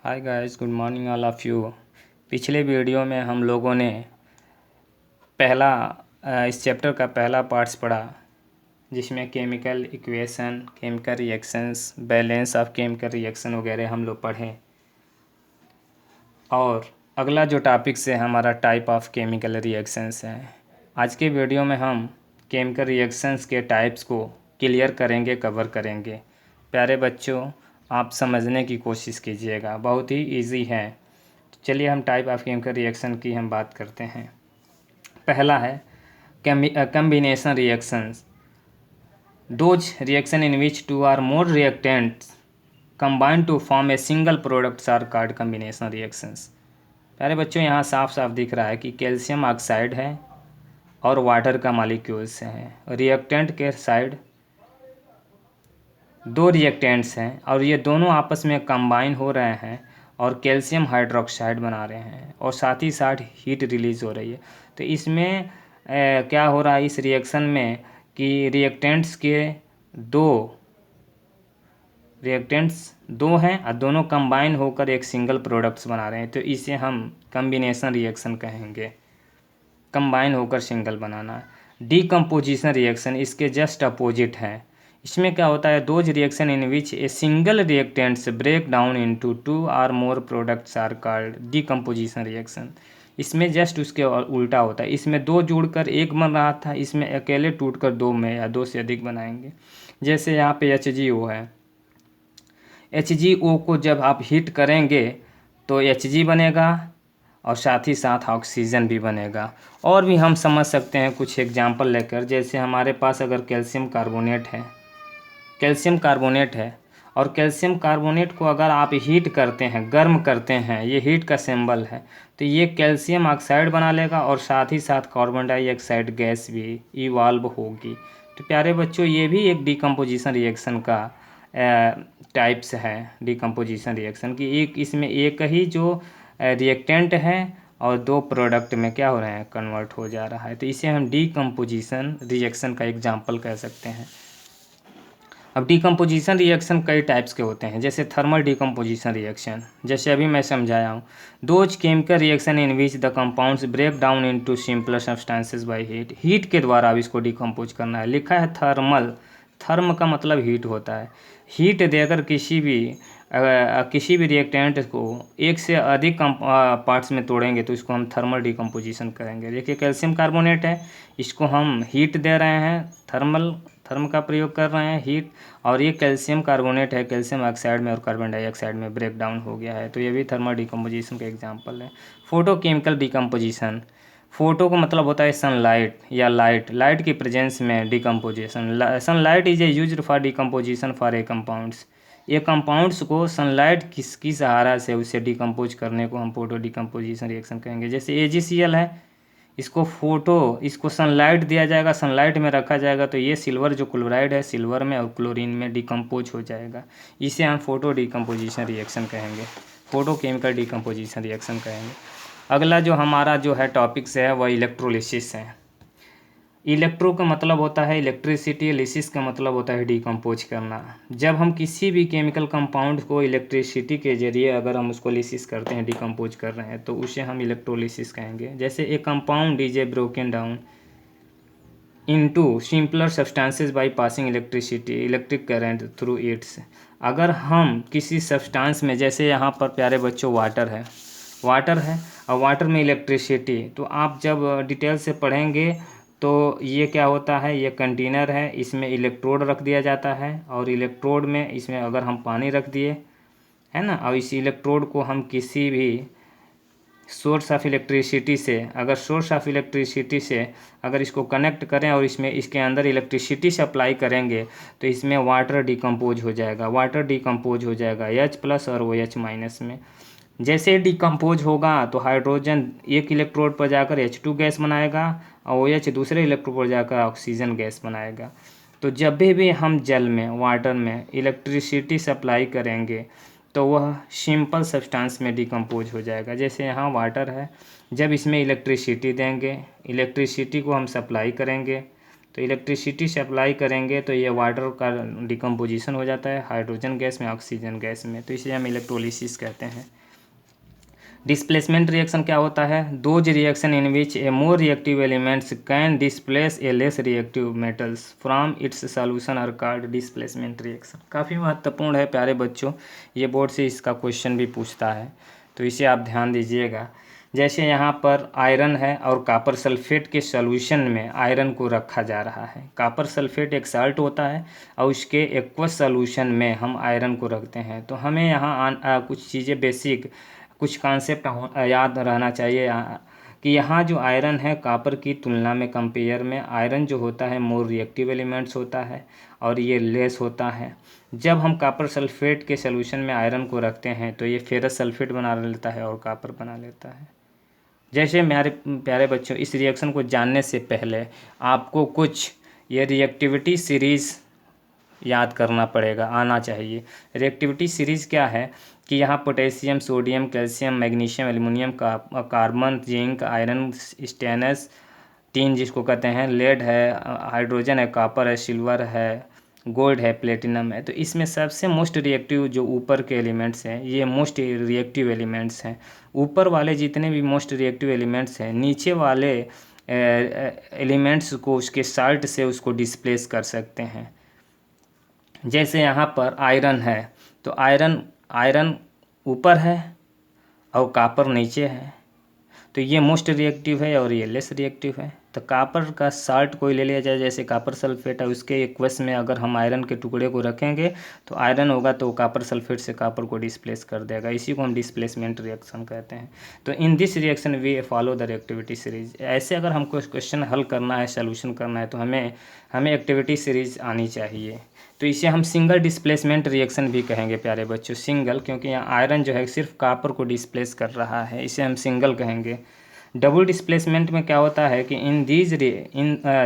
Hi guys, good morning all of you. पिछले video में हम लोगों ने इस चैप्टर का पहला पार्ट्स पढ़ा, जिसमें chemical equation, chemical reactions, balance of chemical reaction वगैरह हम लोग पढ़े। और अगला जो टॉपिक्स है हमारा टाइप ऑफ केमिकल रिएक्शंस है। आज के वीडियो में हम केमिकल रिएक्शंस के टाइप्स को क्लियर करेंगे, कवर करेंगे। प्यारे बच्चों, आप समझने की कोशिश कीजिएगा, बहुत ही इजी है। चलिए हम टाइप ऑफ केमिकल रिएक्शन की हम बात करते हैं। पहला है combination reactions. Those reaction in which two or more reactants combine to form a single products are called combination reactions. प्यारे बच्चों, यहाँ साफ साफ दिख रहा है कि कैल्शियम ऑक्साइड है और वाटर का मॉलिक्यूल्स है। रिएक्टेंट के साइड दो रिएक्टेंट्स हैं और ये दोनों आपस में कंबाइन हो रहे हैं और कैल्शियम हाइड्रोक्साइड बना रहे हैं और साथ ही साथ हीट रिलीज हो रही है। तो इसमें क्या हो रहा है इस रिएक्शन में कि रिएक्टेंट्स दो हैं और दोनों कंबाइन होकर एक सिंगल प्रोडक्ट्स बना रहे हैं। तो इसे हम कम्बिनेशन रिएक्शन कहेंगे, कंबाइन होकर सिंगल बनाना। डीकम्पोजिशन रिएक्शन इसके जस्ट अपोजिट है। इसमें क्या होता है, those reaction in which a single reactants break down into two or more products are called decomposition reaction. इसमें जस्ट उसके उल्टा होता है। इसमें दो जुड़कर एक बन रहा था, इसमें अकेले टूटकर दो में या दो से अधिक बनाएंगे। जैसे यहाँ पे HgO है। HgO को जब आप हीट करेंगे तो Hg बनेगा और साथ ही साथ ऑक्सीजन भी बनेगा। और भी हम समझ सकते हैं कुछ एग्जाम्पल लेकर। जैसे हमारे पास अगर कैल्शियम कार्बोनेट है और कैल्शियम कार्बोनेट को अगर आप हीट करते हैं, गर्म करते हैं, ये हीट का सिंबल है, तो ये कैल्शियम ऑक्साइड बना लेगा और साथ ही साथ कार्बन डाइऑक्साइड गैस भी इवॉल्व होगी। तो प्यारे बच्चों, ये भी एक डीकम्पोजिशन रिएक्शन का टाइप्स है। डीकम्पोजिशन रिएक्शन की इसमें एक ही जो रिएक्टेंट है और दो प्रोडक्ट में क्या हो रहे हैं, कन्वर्ट हो जा रहा है। तो इसे हम डीकम्पोजिशन रिएक्शन का एग्जाम्पल कह सकते हैं। अब डीकम्पोजिशन रिएक्शन कई टाइप्स के होते हैं। जैसे थर्मल डीकम्पोजिशन रिएक्शन, जैसे अभी मैं समझाया हूँ। Those chemical reaction in which the compounds break down into simpler substances by heat. Heat के द्वारा अब इसको डिकम्पोज करना है। लिखा है थर्मल, थर्म का मतलब हीट होता है। हीट देकर किसी भी रिएक्टेंट को एक से अधिक पार्ट्स में तोड़ेंगे तो इसको हम थर्मल डिकम्पोजिशन करेंगे। देखिए कैल्शियम कार्बोनेट है, इसको हम हीट दे रहे हैं, थर्म का प्रयोग कर रहे हैं, हीट। और ये कैल्शियम कार्बोनेट है, कैल्शियम ऑक्साइड में और कार्बन डाइऑक्साइड में ब्रेक डाउन हो गया है। तो ये भी थर्मल डिकम्पोजिशन का एग्जाम्पल है। फोटोकेमिकल डिकम्पोजिशन, फोटो का मतलब होता है सनलाइट या लाइट की प्रेजेंस में decomposition. Sunlight is a used for decomposition for a compounds. ये कंपाउंड्स को सनलाइट किसकी सहारा से उसे डिकम्पोज करने को हम फोटो डिकम्पोजिशन रिएक्शन कहेंगे। जैसे AgCl है, इसको सनलाइट दिया जाएगा, सनलाइट में रखा जाएगा तो ये सिल्वर जो क्लोराइड है, सिल्वर में और क्लोरीन में डिकम्पोज हो जाएगा। इसे हम फोटो डिकम्पोजिशन रिएक्शन कहेंगे, फोटो केमिकल डिकम्पोजिशन रिएक्शन कहेंगे। अगला जो हमारा जो है टॉपिक्स है वह इलेक्ट्रोलिसिस है। इलेक्ट्रो का मतलब होता है इलेक्ट्रिसिटी, लिसिस का मतलब होता है डिकम्पोज करना। जब हम किसी भी केमिकल कंपाउंड को इलेक्ट्रिसिटी के जरिए अगर हम उसको लिसिस करते हैं, डिकम्पोज कर रहे हैं, तो उसे हम इलेक्ट्रोलिसिस कहेंगे। जैसे ए compound is a broken down into simpler substances by passing electric current through it's. अगर हम किसी सब्सटेंस में, जैसे यहाँ पर प्यारे बच्चों वाटर है और वाटर में इलेक्ट्रिसिटी, तो आप जब डिटेल से पढ़ेंगे तो ये क्या होता है, ये कंटेनर है, इसमें इलेक्ट्रोड रख दिया जाता है और इलेक्ट्रोड में इसमें अगर हम पानी रख दिए है ना, और इस इलेक्ट्रोड को हम किसी भी सोर्स ऑफ इलेक्ट्रिसिटी से अगर इसको कनेक्ट करें और इसके अंदर इलेक्ट्रिसिटी सप्लाई करेंगे तो इसमें वाटर डिकम्पोज हो जाएगा। H+ और OH- में। जैसे डिकम्पोज होगा तो हाइड्रोजन एक इलेक्ट्रोड पर जाकर H2 गैस बनाएगा और OH दूसरे इलेक्ट्रोड पर जाकर ऑक्सीजन गैस बनाएगा। तो जब भी हम जल में, वाटर में इलेक्ट्रिसिटी सप्लाई करेंगे तो वह सिंपल सब्सटेंस में डिकम्पोज हो जाएगा। जैसे यहाँ वाटर है, जब इसमें इलेक्ट्रिसिटी देंगे, इलेक्ट्रिसिटी को हम सप्लाई करेंगे तो इलेक्ट्रिसिटी से अप्लाई करेंगे तो ये वाटर का डिकम्पोजिशन हो जाता है हाइड्रोजन गैस में ऑक्सीजन गैस में, तो इसे हम इलेक्ट्रोलिसिस कहते हैं। डिस्प्लेसमेंट रिएक्शन क्या होता है? Those reaction in which a more reactive elements can displace a less reactive metals from its solution are called displacement reaction. काफ़ी महत्वपूर्ण है प्यारे बच्चों, ये बोर्ड से इसका क्वेश्चन भी पूछता है, तो इसे आप ध्यान दीजिएगा। जैसे यहाँ पर आयरन है और कॉपर सल्फेट के सॉल्यूशन में आयरन को रखा जा रहा है। कॉपर सल्फेट एक साल्ट होता है और उसके एक्वस सॉल्यूशन में हम आयरन को रखते हैं। तो हमें यहाँ कुछ चीज़ें बेसिक कुछ कॉन्सेप्ट याद रहना चाहिए कि यहाँ जो आयरन है कॉपर की तुलना में कंपेयर में आयरन जो होता है मोर रिएक्टिव एलिमेंट्स होता है और ये लेस होता है। जब हम कॉपर सल्फेट के सॉल्यूशन में आयरन को रखते हैं तो ये फेरस सल्फेट बना लेता है और कॉपर बना लेता है। जैसे मेरे प्यारे बच्चों, इस रिएक्शन को जानने से पहले आपको कुछ ये रिएक्टिविटी सीरीज़ याद करना पड़ेगा, आना चाहिए। रिएक्टिविटी सीरीज़ क्या है कि यहाँ potassium, sodium, calcium, magnesium, aluminium, carbon, zinc, iron, stannous, tin जिसको कहते हैं, लेड है, हाइड्रोजन है, कॉपर है, सिल्वर है, गोल्ड है, प्लेटिनम है। तो इसमें सबसे मोस्ट रिएक्टिव जो ऊपर के एलिमेंट्स हैं ये मोस्ट रिएक्टिव एलिमेंट्स हैं। ऊपर वाले जितने भी मोस्ट रिएक्टिव एलिमेंट्स हैं नीचे वाले एलिमेंट्स को उसके साल्ट से उसको डिस्प्लेस कर सकते हैं। जैसे यहाँ पर आयरन है तो आयरन ऊपर है और कॉपर नीचे है, तो ये मोस्ट रिएक्टिव है और ये लेस रिएक्टिव है। तो कॉपर का साल्ट कोई ले लिया जाए, जैसे कॉपर सल्फेट है, उसके एक्वस में अगर हम आयरन के टुकड़े को रखेंगे तो आयरन होगा तो कॉपर सल्फेट से कॉपर को डिस्प्लेस कर देगा। इसी को हम डिस्प्लेसमेंट रिएक्शन कहते हैं। तो in this reaction we follow the reactivity series. ऐसे अगर हमको क्वेश्चन हल करना है, सोल्यूशन करना है, तो हमें एक्टिविटी सीरीज आनी चाहिए। तो इसे हम सिंगल डिस्प्लेसमेंट रिएक्शन भी कहेंगे प्यारे बच्चों, सिंगल, क्योंकि यहाँ आयरन जो है सिर्फ कॉपर को डिस्प्लेस कर रहा है, इसे हम सिंगल कहेंगे। डबल डिस्प्लेसमेंट में क्या होता है कि in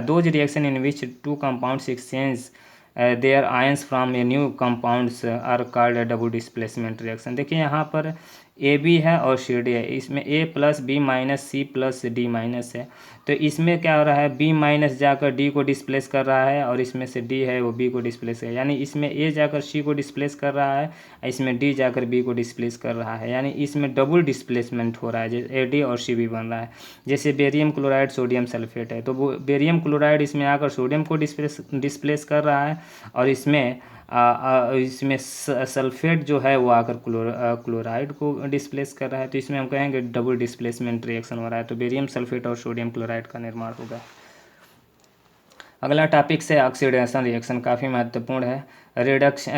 those reaction in which two compounds exchange their ions from a new compounds are called double displacement reaction. देखिए यहाँ पर ए बी है और सी डी है, इसमें A plus B minus C plus D minus है। तो इसमें क्या हो रहा है, बी माइनस जाकर डी को डिस्प्लेस कर रहा है और इसमें से डी है वो बी को डिस्प्लेस कर, यानी इसमें ए जाकर सी को डिस्प्लेस कर रहा है, इसमें डी जाकर बी को डिस्प्लेस कर रहा है, यानी इसमें डबल डिस्प्लेसमेंट हो रहा है, जैसे ए डी और सी बी बन रहा है। जैसे बेरियम क्लोराइड सोडियम सल्फेट है, तो वो बेरियम क्लोराइड इसमें आकर सोडियम को डिस्प्लेस कर रहा है और इसमें सल्फेट जो है वो आकर क्लोराइड को डिस्प्लेस कर रहा है। तो इसमें हम कहेंगे डबल डिस्प्लेसमेंट रिएक्शन हो रहा है। तो बेरियम सल्फेट और सोडियम क्लोराइड का निर्माण होगा। अगला टॉपिक से ऑक्सीडेशन रिएक्शन, काफ़ी महत्वपूर्ण है।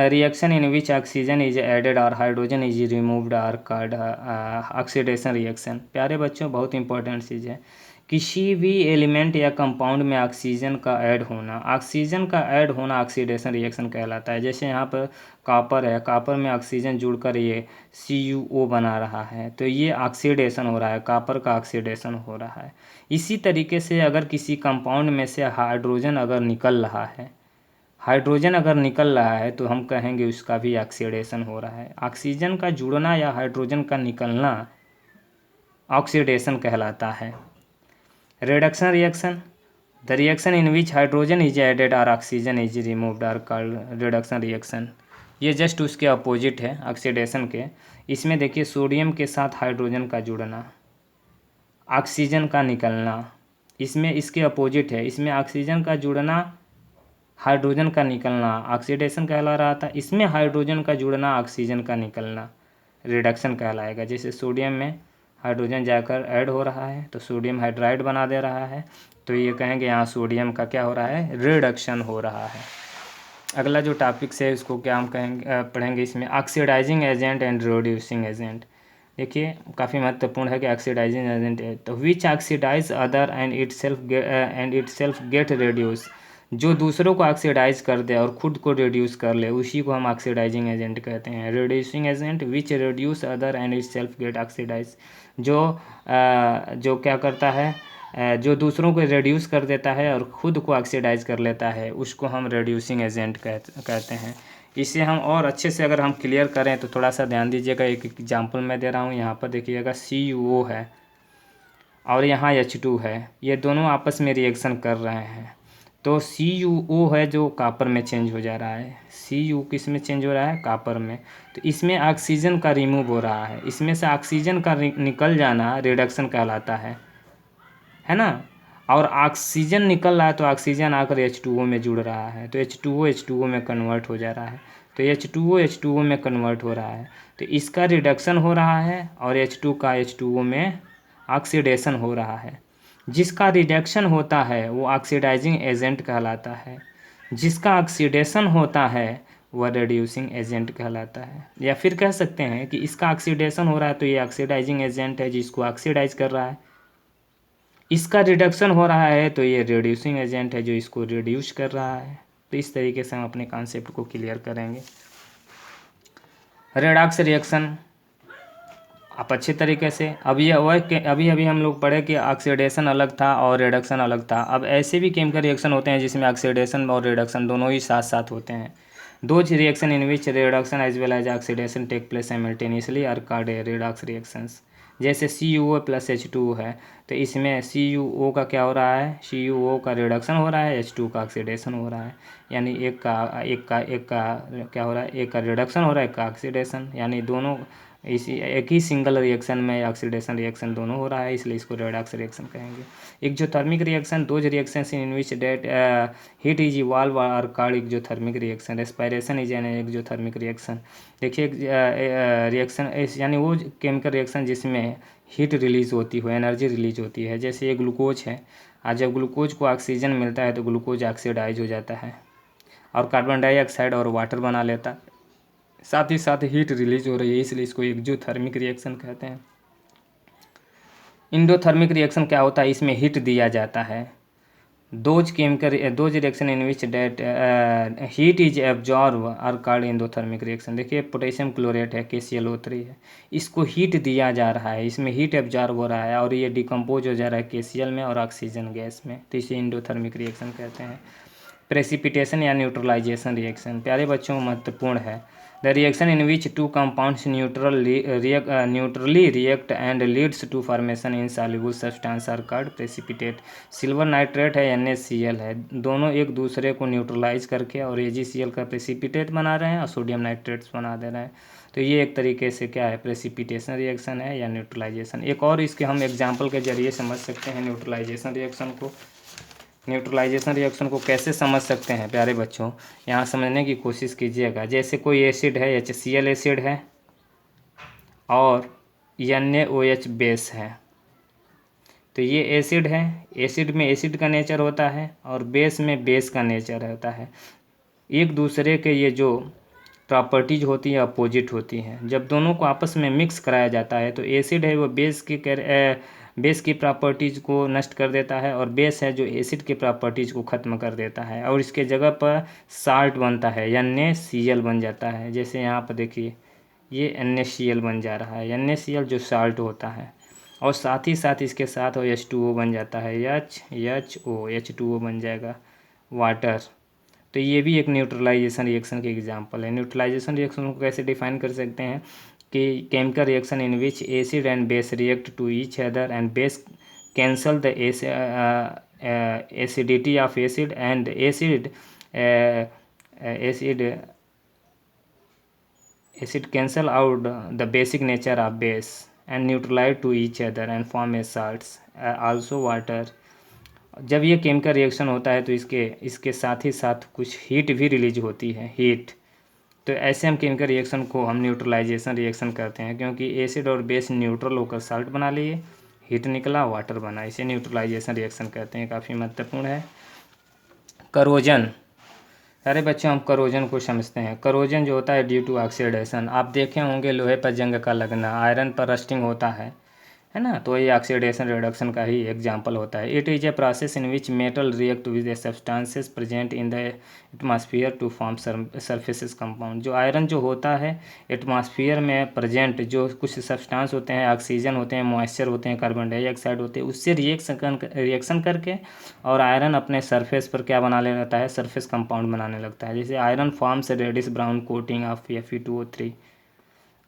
Reaction in which oxygen is added और hydrogen is removed are called oxidation reaction. प्यारे बच्चों, बहुत इंपॉर्टेंट चीज़ है। किसी भी एलिमेंट या कंपाउंड में ऑक्सीजन का ऐड होना ऑक्सीडेशन रिएक्शन कहलाता है। जैसे यहाँ पर कॉपर है, कॉपर में ऑक्सीजन जुड़कर ये CuO बना रहा है, तो ये ऑक्सीडेशन हो रहा है, कॉपर का ऑक्सीडेशन हो रहा है। इसी तरीके से अगर किसी कंपाउंड में से हाइड्रोजन अगर निकल रहा है तो हम कहेंगे उसका भी ऑक्सीडेशन हो रहा है। ऑक्सीजन का जुड़ना या हाइड्रोजन का निकलना ऑक्सीडेशन कहलाता है। Reduction reaction, the reaction in which hydrogen is added और oxygen is removed are called reduction reaction. ये जस्ट उसके अपोजिट है ऑक्सीडेशन के। इसमें देखिए सोडियम के साथ हाइड्रोजन का जुड़ना, ऑक्सीजन का निकलना, इसमें इसके अपोजिट है। इसमें ऑक्सीजन का जुड़ना, हाइड्रोजन का निकलना ऑक्सीडेशन कहला रहा था, इसमें हाइड्रोजन का जुड़ना, ऑक्सीजन का निकलना रिडक्शन कहलाएगा। जैसे सोडियम में हाइड्रोजन जाकर ऐड हो रहा है तो सोडियम हाइड्राइड बना दे रहा है, तो ये कहेंगे यहाँ सोडियम का क्या हो रहा है, रिडक्शन हो रहा है। अगला जो टॉपिक्स है उसको क्या हम पढ़ेंगे इसमें, oxidising agent and reducing agent. देखिए काफ़ी महत्वपूर्ण है कि ऑक्सीडाइजिंग एजेंट है तो which oxidise other and itself get reduce. जो दूसरों को ऑक्सीडाइज कर दे और खुद को रिड्यूस कर ले उसी को हम ऑक्सीडाइजिंग एजेंट कहते हैं। Reducing agent which reduce other and itself get oxidise, जो क्या करता है, जो दूसरों को रिड्यूस कर देता है और ख़ुद को ऑक्सीडाइज कर लेता है उसको हम रिड्यूसिंग एजेंट कहते हैं। इसे हम और अच्छे से अगर हम क्लियर करें तो थोड़ा सा ध्यान दीजिएगा। एक एग्जांपल मैं दे रहा हूँ, यहाँ पर देखिएगा CuO है और यहाँ H2 है, ये दोनों आपस में रिएक्शन कर रहे हैं। तो CuO है जो कॉपर में चेंज हो जा रहा है, Cu किस में चेंज हो रहा है, कॉपर में। तो इसमें ऑक्सीजन का रिमूव हो रहा है, इसमें से ऑक्सीजन का निकल जाना रिडक्शन कहलाता है ना। और ऑक्सीजन निकल रहा है तो ऑक्सीजन आकर H2O में जुड़ रहा है, तो H2O में कन्वर्ट हो जा रहा है, तो H2O में कन्वर्ट हो रहा है, तो इसका रिडक्शन हो रहा है और H2 का H2O में ऑक्सीडेशन हो रहा है। जिसका रिडक्शन होता है वो ऑक्सीडाइजिंग एजेंट कहलाता है, जिसका ऑक्सीडेशन होता है वह रिड्यूसिंग एजेंट कहलाता है। या फिर कह सकते हैं कि इसका ऑक्सीडेशन हो रहा है तो ये ऑक्सीडाइजिंग एजेंट है जिसको ऑक्सीडाइज कर रहा है, इसका रिडक्शन हो रहा है तो ये रिड्यूसिंग एजेंट है जो इसको रिड्यूस कर रहा है। तो इस तरीके से हम अपने कॉन्सेप्ट को क्लियर करेंगे। रेडॉक्स रिएक्शन आप अच्छे तरीके से अभी अभी हम लोग पढ़े कि ऑक्सीडेशन अलग था और रिडक्शन अलग था। अब ऐसे भी केमिकल रिएक्शन होते हैं जिसमें ऑक्सीडेशन और रिडक्शन दोनों ही साथ साथ होते हैं। Those reaction in which reduction as well as oxidation take place simultaneously are called redox reactions. जैसे CuO + H2O है, तो इसमें CuO का क्या हो रहा है, CuO का रिडक्शन हो रहा है, H2 का ऑक्सीडेशन हो रहा है। यानी एक का क्या हो रहा है, एक का रिडक्शन हो रहा है, एक का ऑक्सीडेशन, यानी दोनों इसी एक ही सिंगल रिएक्शन में ऑक्सीडेशन रिएक्शन दोनों हो रहा है, इसलिए इसको रेडॉक्स रिएक्शन कहेंगे। Exothermic reaction those reactions in which that heat is evolve are called exothermic reaction. Respiration is an exothermic reaction. देखिए रिएक्शन यानी वो केमिकल रिएक्शन जिसमें हीट रिलीज होती हो, एनर्जी रिलीज होती है। जैसे ये ग्लूकोज है, आज जब ग्लूकोज को ऑक्सीजन मिलता है तो ग्लूकोज ऑक्सीडाइज हो जाता है और कार्बन डाइऑक्साइड और वाटर बना लेता है, साथ ही साथ हीट रिलीज हो रही है, इसलिए इसको एक्जोथर्मिक रिएक्शन कहते हैं। इंडोथर्मिक रिएक्शन क्या होता है, इसमें हीट दिया जाता है। Those reaction in which that heat is absorb are called endothermic reaction. देखिए पोटेशियम क्लोरेट है, KClO3 है, इसको हीट दिया जा रहा है, इसमें हीट एब्जॉर्ब हो रहा है और ये डिकम्पोज हो जा रहा है KCl में और ऑक्सीजन गैस में, तो इसे इंडोथर्मिक रिएक्शन कहते हैं। प्रेसिपिटेशन या न्यूट्रलाइजेशन रिएक्शन प्यारे बच्चों महत्वपूर्ण है। The reaction in which two compounds neutrally react and leads to formation insoluble substance are called precipitate. Silver nitrate है, NaCl है, दोनों एक दूसरे को न्यूट्रलाइज करके और AgCl का प्रेसिपिटेट बना रहे हैं और सोडियम नाइट्रेट्स बना दे रहे हैं, तो ये एक तरीके से क्या है, प्रेसिपिटेशन रिएक्शन है या न्यूट्रलाइजेशन। एक और इसके हम एग्जाम्पल के जरिए समझ सकते हैं न्यूट्रलाइजेशन रिएक्शन को। न्यूट्रलाइजेशन रिएक्शन को कैसे समझ सकते हैं प्यारे बच्चों, यहाँ समझने की कोशिश कीजिएगा। जैसे कोई एसिड है, HCl एसिड है और NaOH बेस है, तो ये एसिड है, एसिड में एसिड का नेचर होता है और बेस में बेस का नेचर होता है। एक दूसरे के ये जो प्रॉपर्टीज होती है अपोजिट होती हैं। जब दोनों को आपस में मिक्स कराया जाता है तो एसिड है वो बेस की प्रॉपर्टीज़ को नष्ट कर देता है और बेस है जो एसिड की प्रॉपर्टीज़ को ख़त्म कर देता है और इसके जगह पर साल्ट बनता है, NaCl बन जाता है। जैसे यहाँ पर देखिए ये NaCl बन जा रहा है, NaCl जो साल्ट होता है, और साथ ही साथ इसके साथ H2O बन जाता है, H2O बन जाएगा, वाटर। तो ये भी एक न्यूट्रलाइजेशन रिएक्शन के एग्जांपल है। न्यूट्रलाइजेशन रिएक्शन को कैसे डिफाइन कर सकते हैं कि chemical reaction in which acid and base react to each other and base cancel the acidity of acid and acid cancel out the basic nature of base and neutralise to each other and form a salts also water. जब ये chemical reaction होता है तो इसके साथ ही साथ कुछ heat भी रिलीज होती है, हीट। तो ऐसे हम केमिकल रिएक्शन को हम न्यूट्रलाइजेशन रिएक्शन करते हैं, क्योंकि एसिड और बेस न्यूट्रल होकर साल्ट बना लिए, हीट निकला, वाटर बना, इसे न्यूट्रलाइजेशन रिएक्शन कहते हैं। काफ़ी महत्वपूर्ण है। करोजन, अरे बच्चों हम करोजन को समझते हैं। करोजन जो होता है ड्यू टू ऑक्सीडेशन, आप देखे होंगे लोहे पर जंग का लगना, आयरन पर रस्टिंग होता है ना, तो ये ऑक्सीडेशन रिडक्शन का ही एग्जांपल होता है। It is a process in which metal react with the substances present in the atmosphere to form surfaces compound. जो आयरन जो होता है एटमॉस्फेयर में प्रेजेंट जो कुछ सब्सटेंस होते हैं, ऑक्सीजन होते हैं, मॉइस्चर होते हैं, कार्बन डाइऑक्साइड होते हैं, उससे रिएक्शन करके और आयरन अपने सरफेस पर क्या बनाने लगता है, सरफेस कंपाउंड बनाने लगता है। जैसे iron forms reddish brown coating of Fe2O3।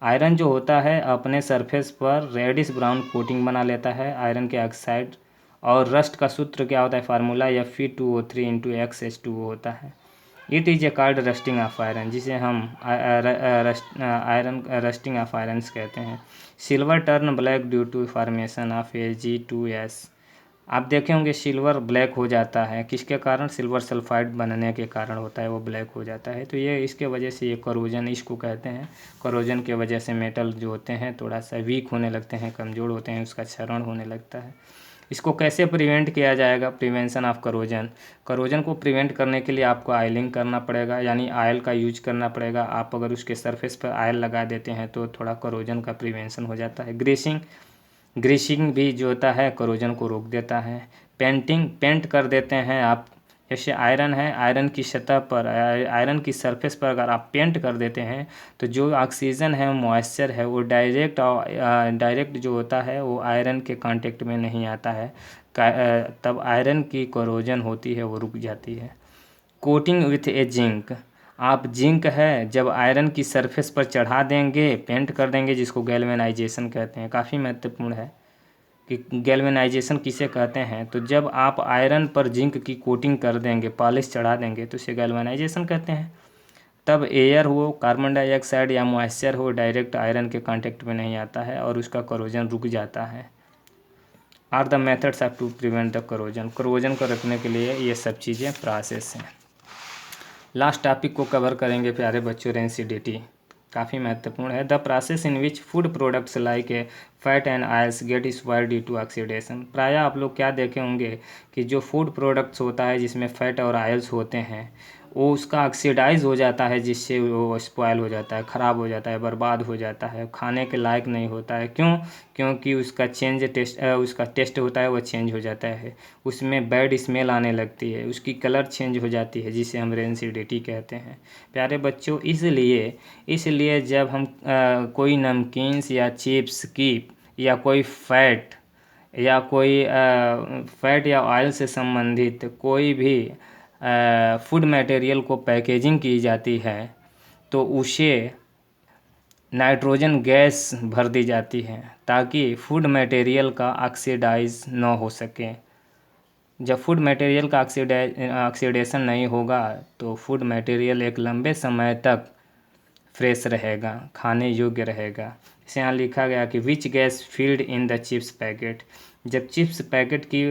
Iron जो होता है अपने सरफेस पर रेडिश ब्राउन कोटिंग बना लेता है आयरन के ऑक्साइड और रस्ट का सूत्र क्या होता है, फार्मूला Fe2O3 इंटू XH2O होता है। It is a called rusting of iron, जिसे हम आयरन रस्टिंग ऑफ आयरन्स कहते हैं। Silver turn black due to formation of Ag2S। आप देखे होंगे सिल्वर ब्लैक हो जाता है, किसके कारण, सिल्वर सल्फाइड बनने के कारण होता है, वो ब्लैक हो जाता है। तो ये इसके वजह से ये करोजन इसको कहते हैं। करोजन के वजह से मेटल जो होते हैं थोड़ा सा वीक होने लगते हैं, कमज़ोर होते हैं, उसका क्षरण होने लगता है। इसको कैसे प्रिवेंट किया जाएगा, प्रिवेंशन ऑफ करोजन। करोजन को प्रिवेंट करने के लिए आपको आयलिंग करना पड़ेगा, यानी आयल का यूज करना पड़ेगा। आप अगर उसके सरफेस पर आयल लगा देते हैं तो थोड़ा करोजन का प्रिवेंशन हो जाता है। ग्रीसिंग भी जो होता है करोजन को रोक देता है। पेंट कर देते हैं आप, जैसे आयरन है, आयरन की सतह पर, आयरन की सरफेस पर अगर आप पेंट कर देते हैं तो जो ऑक्सीजन है, मॉइस्चर है, वो डायरेक्ट जो होता है वो आयरन के कांटेक्ट में नहीं आता है, तब आयरन की करोजन होती है वो रुक जाती है। कोटिंग विथ ए जिंक, आप जिंक है जब आयरन की सरफेस पर चढ़ा देंगे, पेंट कर देंगे, जिसको गैल्वेनाइजेशन कहते हैं। काफ़ी महत्वपूर्ण है कि गैल्वेनाइजेशन किसे कहते हैं, तो जब आप आयरन पर जिंक की कोटिंग कर देंगे, पॉलिश चढ़ा देंगे, तो इसे गैल्वेनाइजेशन कहते हैं। तब एयर हो, कार्बन डाइऑक्साइड या मॉइस्चर हो, डायरेक्ट आयरन के कांटेक्ट में नहीं आता है और उसका करोजन रुक जाता है। Are the methods of to prevent the corrosion, corrosion को रखने के लिए ये सब चीज़ें प्रोसेस हैं। लास्ट टॉपिक को कवर करेंगे प्यारे बच्चों, रेंसिडिटी, काफ़ी महत्वपूर्ण है। The process in which food products like a fat and oils get spoiled due to oxidation. प्रायः आप लोग क्या देखे होंगे कि जो फूड प्रोडक्ट्स होता है जिसमें फैट और आयल्स होते हैं, वो उसका ऑक्सीडाइज हो जाता है, जिससे वो स्पॉइल हो जाता है, ख़राब हो जाता है, बर्बाद हो जाता है, खाने के लायक नहीं होता है। क्यों? क्योंकि उसका टेस्ट होता है वो चेंज हो जाता है, उसमें बैड स्मेल आने लगती है, उसकी कलर चेंज हो जाती है, जिसे हम रेंसिडिटी कहते हैं प्यारे बच्चों। इसलिए जब हम कोई नमकीन्स या चिप्स की या कोई फैट या ऑयल से संबंधित कोई भी फूड मटेरियल को पैकेजिंग की जाती है तो उसे नाइट्रोजन गैस भर दी जाती है ताकि फूड मटेरियल का ऑक्सीडाइज न हो सके। जब फूड मटेरियल का ऑक्सीडेशन नहीं होगा तो फूड मटेरियल एक लंबे समय तक फ्रेश रहेगा, खाने योग्य रहेगा। इसे यहाँ लिखा गया कि which gas field in the chips packet. जब चिप्स पैकेट की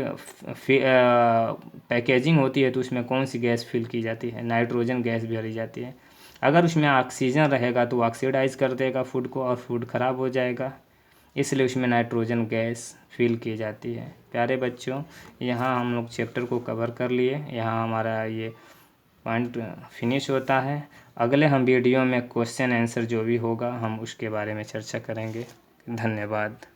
पैकेजिंग होती है तो उसमें कौन सी गैस फिल की जाती है, नाइट्रोजन गैस भरी जाती है। अगर उसमें ऑक्सीजन रहेगा तो ऑक्सीडाइज कर देगा फूड को और फूड ख़राब हो जाएगा, इसलिए उसमें नाइट्रोजन गैस फिल की जाती है। प्यारे बच्चों, यहाँ हम लोग चैप्टर को कवर कर लिए, यहाँ हमारा ये पॉइंट फिनिश होता है। अगले हम वीडियो में क्वेश्चन आंसर जो भी होगा हम उसके बारे में चर्चा करेंगे। धन्यवाद।